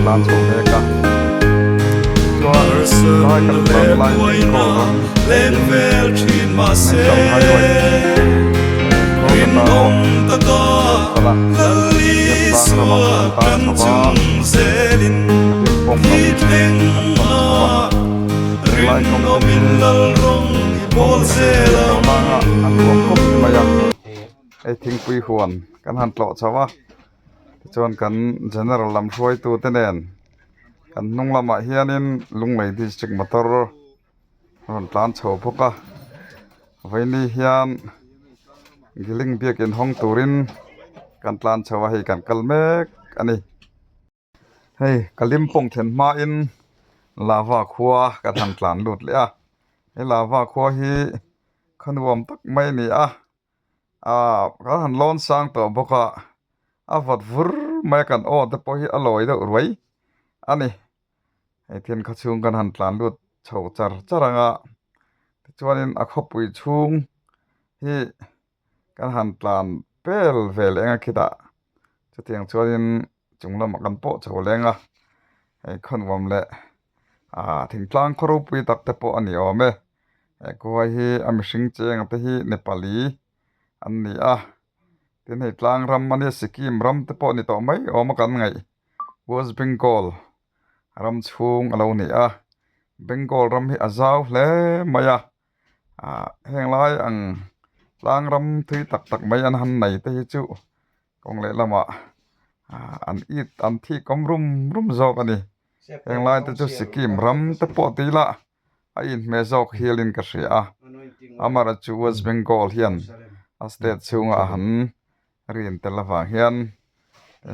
Lan so le ka cho nói cần bằng lại cổ lên về trên mà sẽ in ông ta có lý xua cần chung sẽ linh khi thèn à riêng nó min lal rong bol sẽ làm anh không không mà ai thinh quy huan kan han tlo chawa chon kan general lam hruai tu te nen kan nung lama hianin lunglei district motor ron tlan chho phoka vaini hian giling biakin hong turin kan tlan chho hi kan kalmek ani hei kalimpong then ma in lava khua kan han tlan lut le a he lava khua hi khanuam tak mai ni a kan han lon sang to boka avat vur mai kan o te po hi aloi do ruai ani ai thian kha chung kan han tlan lut chho char charanga chuanin a khopui chung hi kan han tlan pel vel enga khita chutiang chuanin chunglam kan po chho lenga ai khonwam le thingtlang khoro pui tak te po ani ome ko hi amishing cheng te hi nepali an ni a tin hei tlang ram mani sikim ram te po ni to mai oma kan ngai West Bengal ram chung alo ni a Bengal ram hi azau hle maya heng lai ang tlang ram thui tak tak mai an han nei te hi chu kong le lama an it an thi kom rum zok ani heng lai te chu sikim ram te po ti la a in me zok hilin ka hria amara chu West Bengal hian a state chunga han rin telawang hian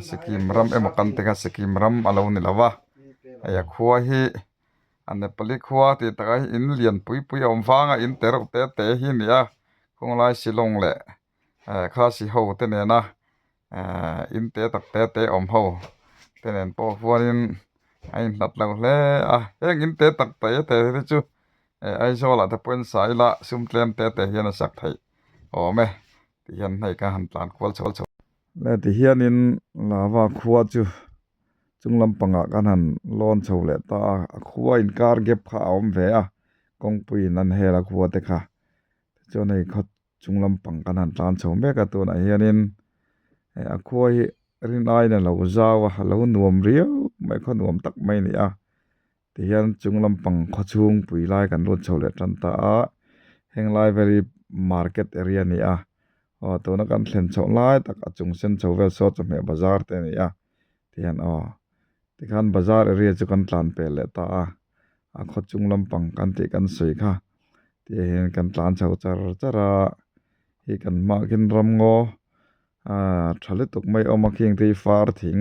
sikim ram emokan teka sikim ram alo ni lawa aya khuwa hi an nepali khuwa ti takai in lian pui om wanga in terok te hi ni a konglai silong le kha si ho te ne na in te tak te om ho te nen po huanin ai nat lo hle heng in te tak te chu ai zo la te point sai la sum tlem te hian a sak thai ome hian nei ka han tlan kwal chol le ti hianin lava khuwa chu chunglam panga kan han lon chho le ta khuwa in kar gap kha om ve a kongpui nan hela khuwa te kha cho nei khat chunglam pang kan han tlan chho me ka tu na hianin a khuwa hi rin ai na lo zawa lo nuam riau mai kho nuam tak mai ni a ti hian chunglam pang kho chung pui lai kan lon chho le tan ta a heng lai very market area ni a to na kan thlen chho lai tak achung sen chho vel so chme bazar te ni a tian ti khan bazar area chu kan tlan pe le ta a kho chung lampang kan ti kan soi kha ti hen kan tlan chho chara hi kan ma kin ram ngo thale tuk mai oma king ti far thing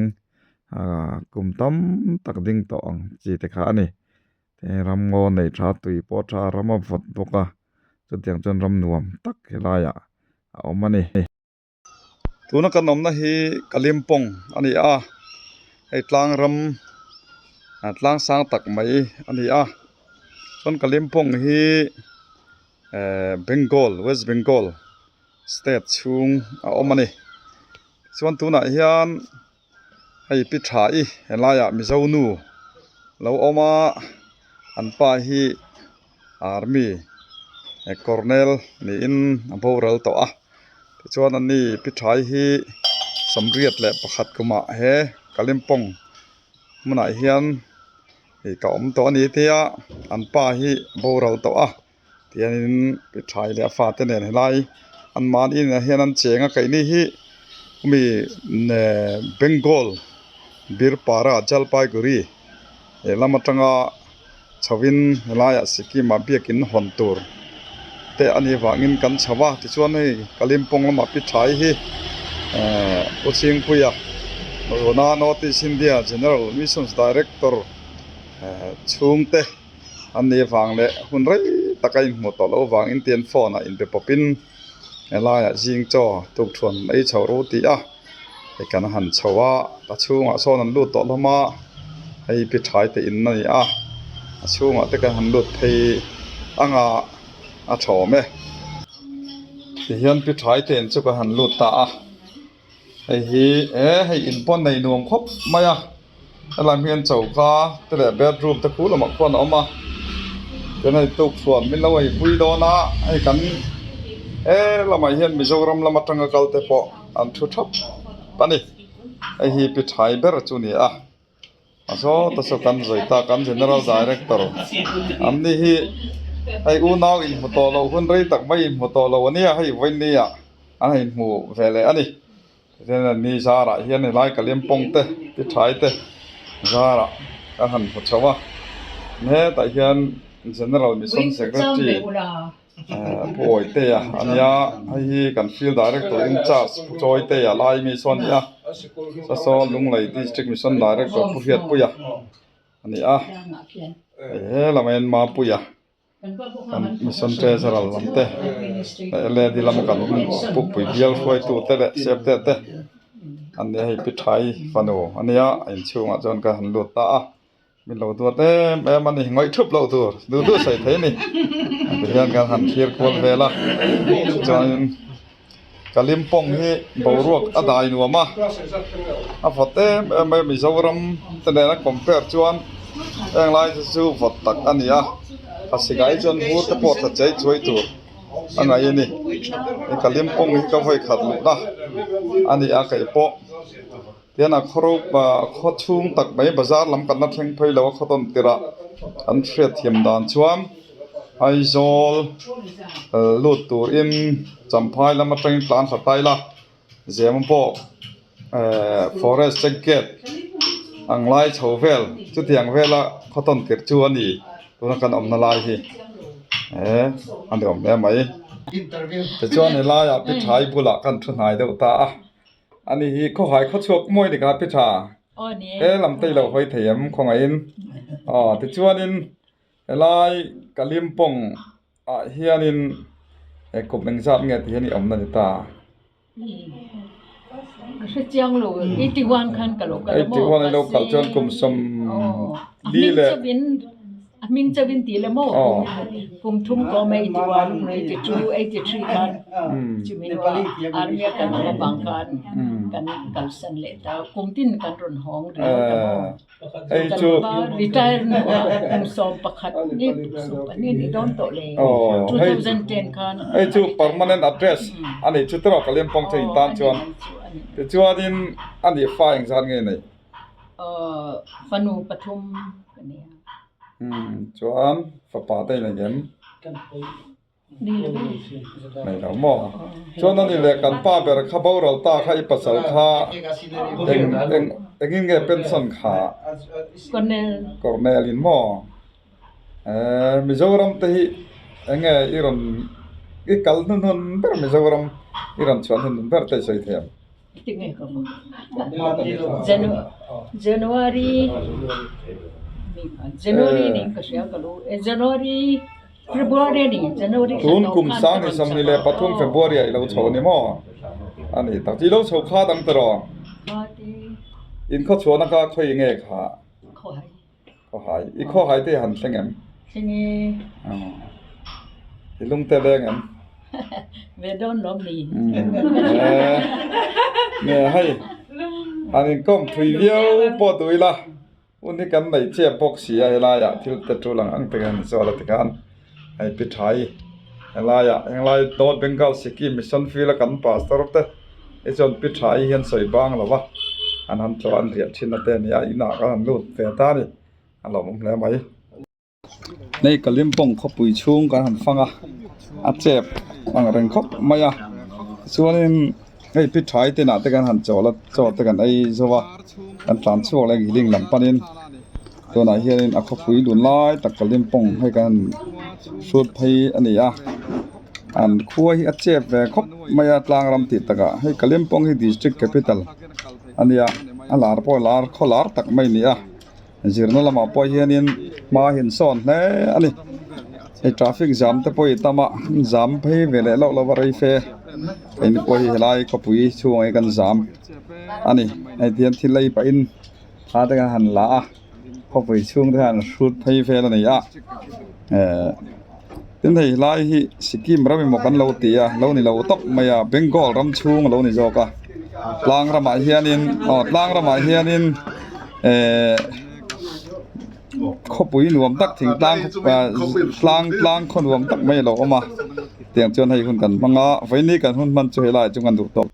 kum tam tak ding to ang chi te kha ani te ram ngo nei tha tui po tha rama vot boka chu tiang chon ram nuam tak helaya omani tuna kan omna hi kalimpong ani a hei tlang ram tlang sang tak mai ani a chon kalimpong hi Bengal West Bengal state chung omani chuan tuna hian hei pi tha i helaya mizo nu lo oma an pa hi army colonel ni in boral to a chuan an ni pi thai hi samriat le pakhat kuma he kalimpong muna hian hi ka om to ani tia an pa hi boral to a tianin pi thai le fa te nen helai an man in hian an chenga kai ni hi มีเบงกอลบิร์ปาราจัลไปกุรีลำมัตงาชวินลายสิกิมาเบียกินฮอนตูร์แต่อันนี้ว่างินกันชาวที่ชวนให้กลิมปงละมาปิดท้ายให้อุชิงพุยหัวหน้านอติสินเดีย General Missions Director ชุงเตอันนี้ฟังเลยหุ่นไรตะไคร้หมดต่อแล้วฟังอินเตียนฟอนอินเปปปินลายจิงจ่อตุกชวนไอชาวโรตีไอกันหันชาวตะชุงโซนันลุดต่อละมาไอปิดท้ายแต่อินนี่ชุงแต่กันหันลุดที่ชอมที่ยันปิดท้ายแต่อินชุกหันลุดตาไอ้ให้อินปอนในนวมครบมาอะไรเมียนเจ้าข้าแต่ละเบดรูมตะคูละมักปอนออกมาจะในตุกส่วนมิลาวปุยโดนะไอ้กันละไม่เห็นมิโซรัมละมาตั้งกัลเตปออันทุทับปะนี่ไอ้ปิดท้ายเบรจุนี่โซตัสกันใจตากัน General Director อันนี้ไอ้อูน่าอินมุตโลคนไรตักไม่อินมุตโลวันนี้ให้วันนี้อันนี้หมู่เวลอันนี้เรื่องนี้ซาระเฮียนไล่กลิ่มปงเตปิดท้ายเตซาระกันหันพุทธวะเนี่ยแต่เฮียน General Mission Secretary ป่วยเตะอันนี้ให้กัน Field Director in charge ป่วยเตะไล่มิชชั่นสสลุงไหล District Mission Director ผู้เฮียปุยอันนี้ละมันมาปุยกัน Mission Treasurer ลำเตะเลดีลำกันปุ๊บปุยเดียวช่วยตัวเตะเสียบเตะอันนี้ให้ปิดท้ายฟันโออันนี้ไอ้ช่วงจนกันหันหลุดตามีเราตัวเต้แม่มันนี่ง่อยทุบเราตัวดูใส่เทนี่เป็นการการหันเคียร์ควรเวลาจนกลิมปงให้บรวกอดายนัวมาฟอดเต้ไม่มีสวรรค์แต่ในนักคอมเพลจวนยังไล่จะสู้ฟอดตักอันนี้ภาษีไก่จนพูดตะปอดตะใจช่วยตัวอันไหนนี่กลิมปงให้ก็ไฟขัดลุนะอันนี้ไก่ปอเดี๋ยวนักครูข้อชุ่มตักไปบาซาร์ลำกันนัดแข่งไปแล้วข้อต้นติระอันเฟียเทียมดานชวนไอโซลลูดตัวอินจำพายแล้วมาเป็นพลานขัดไตละเสียมันพอforest jacket อังไลชาวเวลจุดที่อังเวลละข้อต้นติดชวนนี่ตัวนักการอมนาลายที่อันเดียวแม่ไหมแต่ชวนในลายปิดท้ายบุหรี่กันทุนหายเดียวตาอันนี้เขาหายเขาชกมวยดีครับพี่ชาลำตีเราคอยเถียมของไอ้ที่ชวนนินไล่กะลิมปงเฮียนินกบหนึ่งชาติเงี้ยที่เฮียนี่อมนันตาคือเจียงลู81คันกะโลกะละโม81ในโลกเขาจนกลุ่มสมดีเลยมิงจะวินตีละโมกุมทุ่มก็ไม่82 83กันจิมิว่าอาร์เมียกันมาบังกันสันเลตากุมตินกันรุนห้องเรียกกันจูรีไทร์กุมสอบประคัดนี่สุปนี่โดนโตเลย2010กันจู permanent address อันนี้จุดเราก็เลี้ยงปองจะอินตานจวนแต่จวนดินอันนี้ฟ้าอย่างสันไงนี่ฟนูปทุมนี่จวนฟ้าป่าได้เลยยังนี่เลยไม่เราหม้อจวนนั่นนี่แหละกันป้าเบรข้าบ่าวเราตาข้าอีปัสสาวะเอ็งเงี้ยเป็นสันขาคอนเนลินหม้อมิโซรัมเตหิเอ็งเงี้ยอีรันอีกัลนุนเบอร์มิโซรัมอีรันชวนนุนเบอร์เตใส่เทียมจริงไงครับJanuaryนี่ก็เสียกันรู้January February นี่ January ตุนกุมสังนี่สมัยเลปฐุม February เราโชว์นี่มั้งอันนี้ตั้งที่เราโชว์ข้าตั้งตลอดอินข้อชวนนักข่อยเงี้ยค่ะข้อหายอีข้อหายที่หันเสียงเงี้ยอีลุงเตะเงี้ยเวดอนล้อมนี่เนี่ยให้อันนี้ก็พรีวิวปอดุยละวันนี้กันไหนเจ็บปกเสียอะไรที่จะจูหลังอันเป็นกันสวัสดิการไอ้ปิดท้ายอะไรโดนเป็นกัลสิกิมิชชั่นฟิลกันปัสตรอตไอ้จนปิดท้ายเห็นสวยบ้างหรอวะอันนั้นจวนเรียนชินเตนี่อินากันรูดเฟตานี่อันเราไม่แล้วไหมในกลิ่มปงเขาปุยชุ่งกันหันฟังเจ็บบางเรื่องเขาไม่ส่วนนี้ เฮ้ยพิทายเตน่ะแต่กันหันจอละจอแต่กันไอ้ซะว่าอันตามช่วงแรงลิงลำปานินตัวไหนเฮียนอะขปุยดุนลายตักกะเล่มป่งให้กันสุดภัยอันนี้อ่ะอันคัวที่อัดเจ็บแบบครบไม่อยากลางรำติดตะกะให้กะเล่มป่งให้ district capital อันนี้อ่ะอันลาร์พอลาร์เขาลาร์ตักไม่นี่อ่ะจีรนั่นละมาพอเฮียนินมาเห็นซ้อนเน่อันนี้ไอ้ traffic jam แต่พออีตามา jam ไปเวลาเราวารายเฟไอ้นี่พอเฮลัยขปุยช่วงไอ้กัน jam อันนี้ไอ้เทียนที่ไล่ไปอินพาแต่กันหันละขปุยช่วงที่หันสุดภัยเฟลนี่อ่ะtin thei lai hi sikim rami mo kan lo tia lo ni lo tok maya bengal ram chung lo ni joka tlang rama hianin tlang rama hianin khopui nuam tak thing tlang khon nuam tak mai lo ma tiang chon hai hun kan manga vaini kan hun man chu helai chung kan du tok